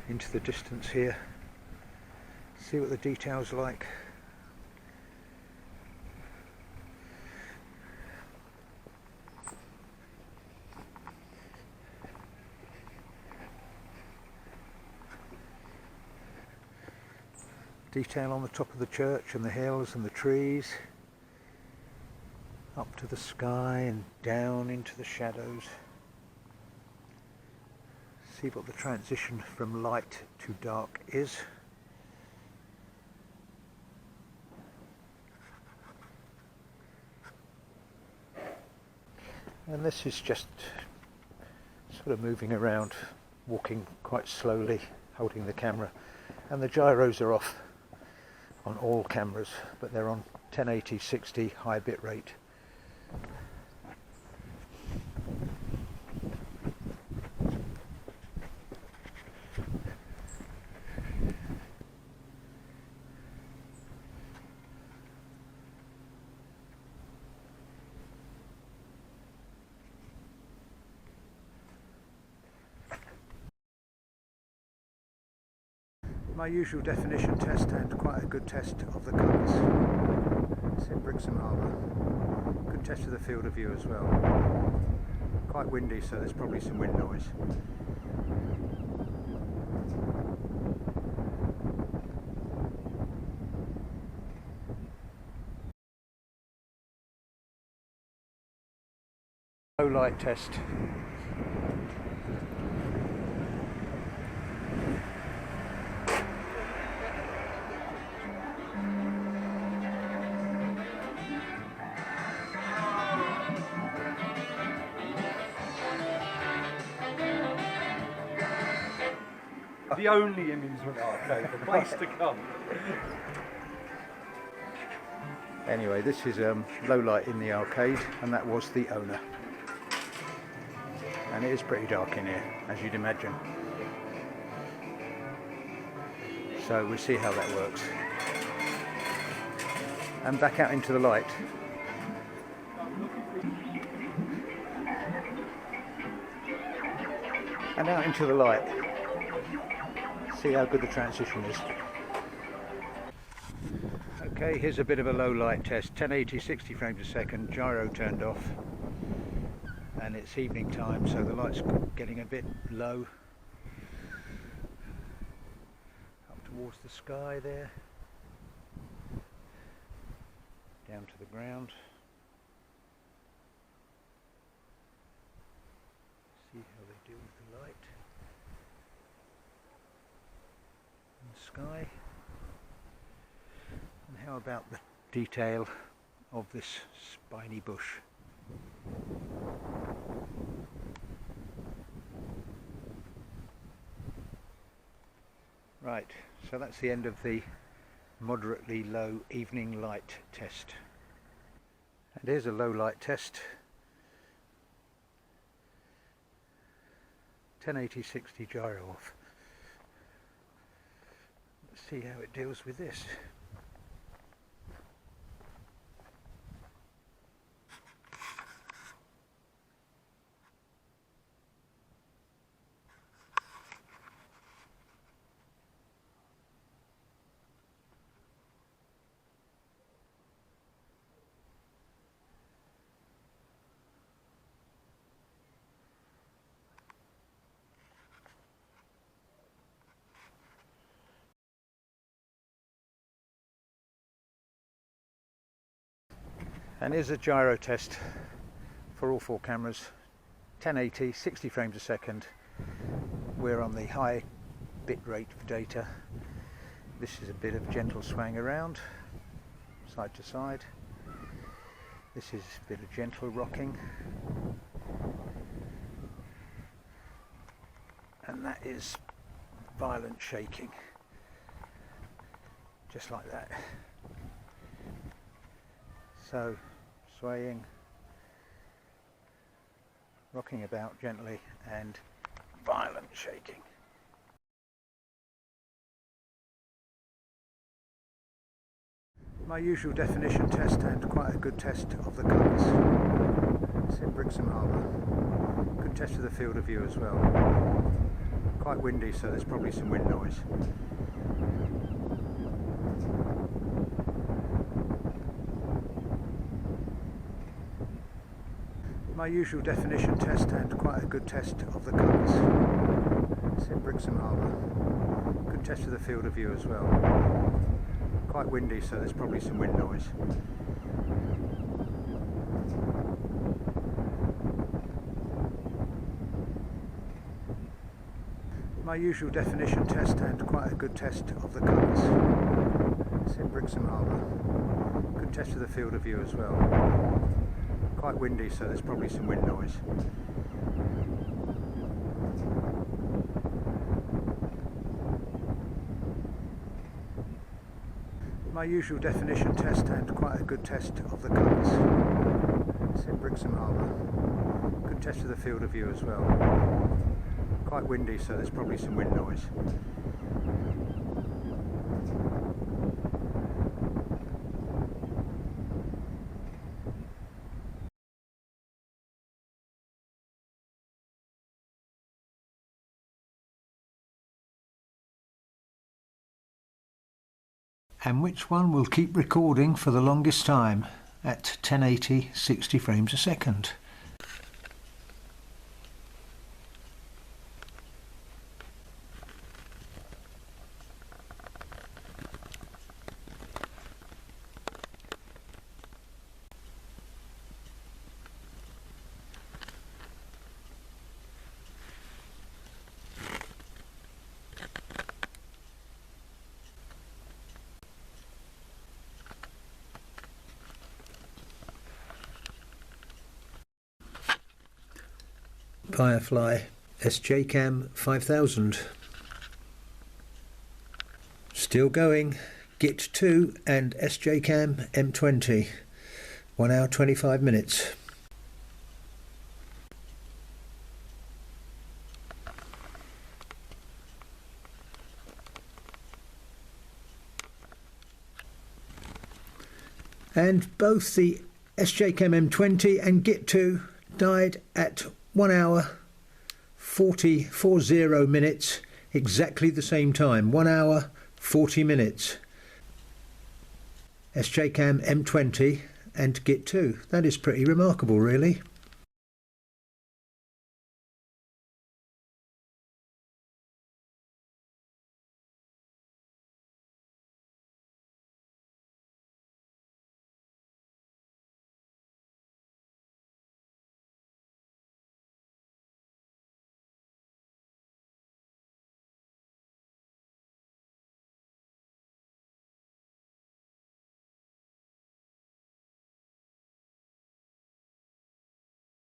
into the distance here, see what the details are like. Detail on the top of the church and the hills and the trees, up to the sky and down into the shadows. See what the transition from light to dark is. And this is just sort of moving around, walking quite slowly, holding the camera. And the gyros are off on all cameras, but they're on 1080 60 high bit rate. My usual definition test and quite a good test of the colours. It's in Brixham Harbour. Good test of the field of view as well. Quite windy, so there's probably some wind noise. Low light test. The only amusement arcade, the place to come. Anyway, this is low light in the arcade, and that was the owner. And it is pretty dark in here, as you'd imagine. So we'll see how that works. And back out into the light. And out into the light. See how good the transition is. Okay, here's a bit of a low light test. 1080 60 frames a second, gyro turned off, and it's evening time, so the light's getting a bit low. Up towards the sky there, down to the ground. See how they do with the light. Sky. And how about the detail of this spiny bush? Right, so that's the end of the moderately low evening light test. And here's a low light test. 1080 60 gyro off. See how it deals with this. And here's a gyro test for all four cameras. 1080 60 frames a second. We're on the high bit rate for data. This is a bit of gentle swang around side to side. This is a bit of gentle rocking, and that is violent shaking, just like that. So swaying, rocking about gently, and violent shaking. My usual definition test and quite a good test of the colours. It's in Brixham Harbour. Good test of the field of view as well. Quite windy, so there's probably some wind noise. My usual definition test and quite a good test of the colours. It's in Brixham Harbour. Good test of the field of view as well. Quite windy, so there's probably some wind noise. My usual definition test and quite a good test of the colours. It's in Brixham Harbour. Good test of the field of view as well. Quite windy, so there's probably some wind noise. My usual definition test and quite a good test of the colours. It's in Brixham Harbour. Good test of the field of view as well. Quite windy, so there's probably some wind noise. And which one will keep recording for the longest time at 1080 60 frames a second. Firefly SJCam 5000. Still going. Git 2 and SJCam M20. 1 hour 25 minutes. And both the SJCam M20 and Git 2 died at 1 hour 40 minutes, exactly the same time. 1 hour 40 minutes. SJCam M20 and Git 2. That is pretty remarkable, really.